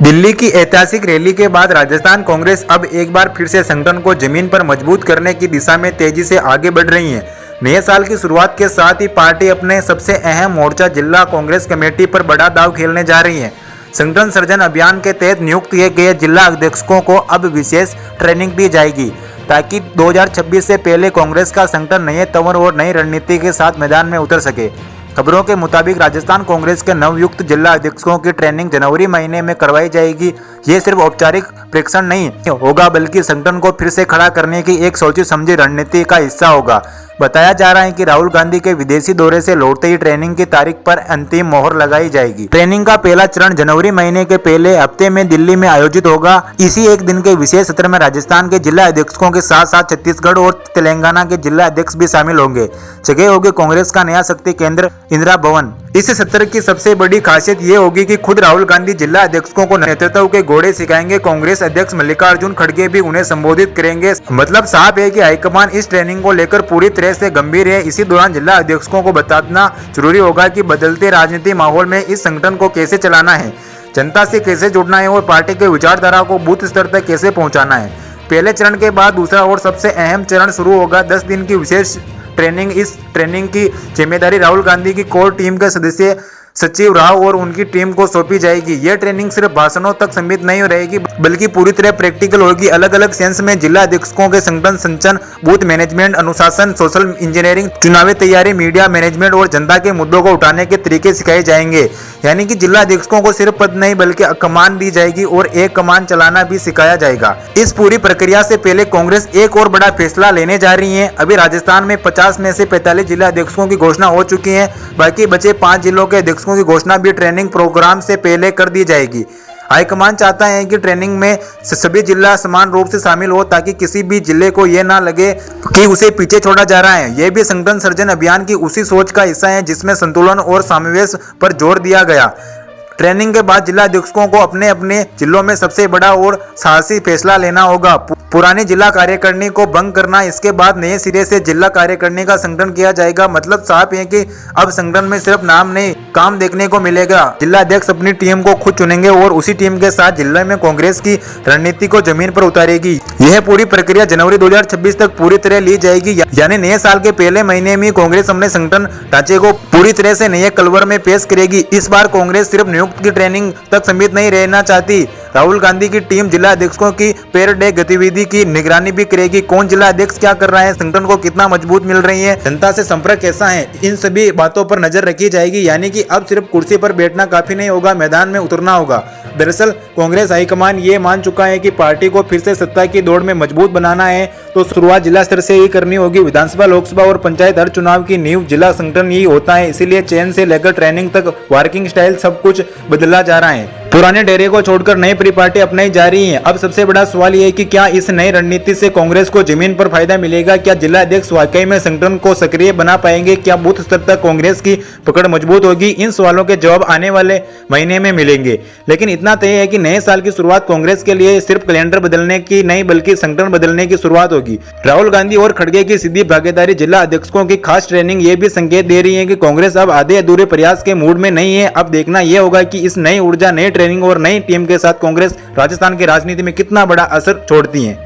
दिल्ली की ऐतिहासिक रैली के बाद राजस्थान कांग्रेस अब एक बार फिर से संगठन को जमीन पर मजबूत करने की दिशा में तेजी से आगे बढ़ रही है। नए साल की शुरुआत के साथ ही पार्टी अपने सबसे अहम मोर्चा जिला कांग्रेस कमेटी पर बड़ा दांव खेलने जा रही है। संगठन सृजन अभियान के तहत नियुक्त किए गए जिला अध्यक्षों को अब विशेष ट्रेनिंग दी जाएगी ताकि 2026 से पहले कांग्रेस का संगठन नए तंवर और नई रणनीति के साथ मैदान में उतर सके। खबरों के मुताबिक राजस्थान कांग्रेस के नवयुक्त जिला अध्यक्षों की ट्रेनिंग जनवरी महीने में करवाई जाएगी। ये सिर्फ औपचारिक प्रशिक्षण नहीं होगा बल्कि संगठन को फिर से खड़ा करने की एक सोची समझी रणनीति का हिस्सा होगा। बताया जा रहा है कि राहुल गांधी के विदेशी दौरे से लौटते ही ट्रेनिंग की तारीख पर अंतिम मोहर लगाई जाएगी। ट्रेनिंग का पहला चरण जनवरी महीने के पहले हफ्ते में दिल्ली में आयोजित होगा। इसी एक दिन के विशेष सत्र में राजस्थान के जिला अध्यक्षों के साथ साथ छत्तीसगढ़ और तेलंगाना के जिला अध्यक्ष भी शामिल होंगे। जगह होगी कांग्रेस का नया शक्ति केंद्र इंदिरा भवन। इस सत्र की सबसे बड़ी खासियत ये होगी कि खुद राहुल गांधी जिला अध्यक्षों को नेतृत्व के घोड़े सिखाएंगे। कांग्रेस अध्यक्ष मल्लिकार्जुन खड़गे भी उन्हें संबोधित करेंगे। मतलब साफ है कि हाईकमान इस ट्रेनिंग को लेकर पूरी तरह से गंभीर है। इसी दौरान जिला अध्यक्षों को बताना जरूरी होगा कि बदलते राजनीतिक माहौल में इस संगठन को कैसे चलाना है, जनता से कैसे जुड़ना है और पार्टी के विचारधारा को बूथ स्तर तक कैसे पहुंचाना है। पहले चरण के बाद दूसरा और सबसे अहम चरण शुरू होगा। 10 दिन की विशेष ट्रेनिंग। इस ट्रेनिंग की जिम्मेदारी राहुल गांधी की कोर टीम के सदस्य सचिव राव और उनकी टीम को सौंपी जाएगी। यह ट्रेनिंग सिर्फ भाषणों तक सीमित नहीं रहेगी बल्कि पूरी तरह प्रैक्टिकल होगी। अलग अलग सेंस में जिला अध्यक्षों के संगठन संचालन, बूथ मैनेजमेंट, अनुशासन, सोशल इंजीनियरिंग, चुनावी तैयारी, मीडिया मैनेजमेंट और जनता के मुद्दों को उठाने के तरीके सिखाए जाएंगे। यानी कि जिला अध्यक्षों को सिर्फ पद नहीं बल्कि कमान दी जाएगी और एक कमान चलाना भी सिखाया जाएगा। इस पूरी प्रक्रिया से पहले कांग्रेस एक और बड़ा फैसला लेने जा रही है। अभी राजस्थान में 50 में से 45 जिला अध्यक्षों की घोषणा हो चुकी है। बाकी बचे 5 जिलों के अध्यक्षों की घोषणा भी ट्रेनिंग प्रोग्राम से पहले कर दी जाएगी। हाईकमान चाहता है कि ट्रेनिंग में सभी जिला समान रूप से शामिल हो ताकि किसी भी जिले को यह ना लगे कि उसे पीछे छोड़ा जा रहा है। यह भी संगठन सृजन अभियान की उसी सोच का हिस्सा है जिसमें संतुलन और सामंजस्य पर जोर दिया गया। ट्रेनिंग के बाद जिला अध्यक्षों को अपने अपने जिलों में सबसे बड़ा और साहसी फैसला लेना होगा, पुरानी जिला कार्यकारिणी को भंग करना। इसके बाद नए सिरे से जिला कार्यकारिणी का संगठन किया जाएगा। मतलब साफ है कि अब संगठन में सिर्फ नाम नहीं, काम देखने को मिलेगा। जिला अध्यक्ष अपनी टीम को खुद चुनेंगे और उसी टीम के साथ जिले में कांग्रेस की रणनीति को जमीन पर उतारेगी। यह पूरी प्रक्रिया जनवरी 2026 तक पूरी तरह ली जाएगी। यानी नए साल के पहले महीने में कांग्रेस अपने संगठन ढांचे को पूरी तरह से नए कलवर में पेश करेगी। इस बार कांग्रेस सिर्फ नियुक्त की ट्रेनिंग तक सीमित नहीं रहना चाहती। राहुल गांधी की टीम जिला अध्यक्षों की पेर डे गतिविधि की निगरानी भी करेगी। कौन जिला अध्यक्ष क्या कर रहा है, संगठन को कितना मजबूत मिल रही है, जनता से संपर्क कैसा है, इन सभी बातों पर नजर रखी जाएगी। यानी कि अब सिर्फ कुर्सी पर बैठना काफी नहीं होगा, मैदान में उतरना होगा। दरअसल कांग्रेस हाईकमान ये मान चुका है कि पार्टी को फिर से सत्ता की दौड़ में मजबूत बनाना है तो शुरुआत जिला स्तर से ही करनी होगी। विधानसभा, लोकसभा और पंचायत हर चुनाव की नींव जिला संगठन ही होता है। इसीलिए चयन से लेकर ट्रेनिंग तक वर्किंग स्टाइल सब कुछ बदला जा रहा है। पुराने डेरे को छोड़कर नई परिपाटी अपनाई जा रही है। अब सबसे बड़ा सवाल यह है कि क्या इस नई रणनीति से कांग्रेस को जमीन पर फायदा मिलेगा? क्या जिला अध्यक्ष वाकई में संगठन को सक्रिय बना पाएंगे? क्या बूथ स्तर तक कांग्रेस की पकड़ मजबूत होगी? इन सवालों के जवाब आने वाले महीने में मिलेंगे। लेकिन इतना तय है कि नए साल की शुरुआत कांग्रेस के लिए सिर्फ कैलेंडर बदलने की नहीं बल्कि संगठन बदलने की शुरुआत होगी। राहुल गांधी और खड़गे की सीधी भागीदारी जिला अध्यक्षों की खास ट्रेनिंग ये भी संकेत दे रही है कि कांग्रेस अब आधे अधूरे प्रयास के मूड में नहीं है। अब देखना यह होगा कि इस नई ऊर्जा, नई ट्रेनिंग और नई टीम के साथ कांग्रेस राजस्थान की राजनीति में कितना बड़ा असर छोड़ती है।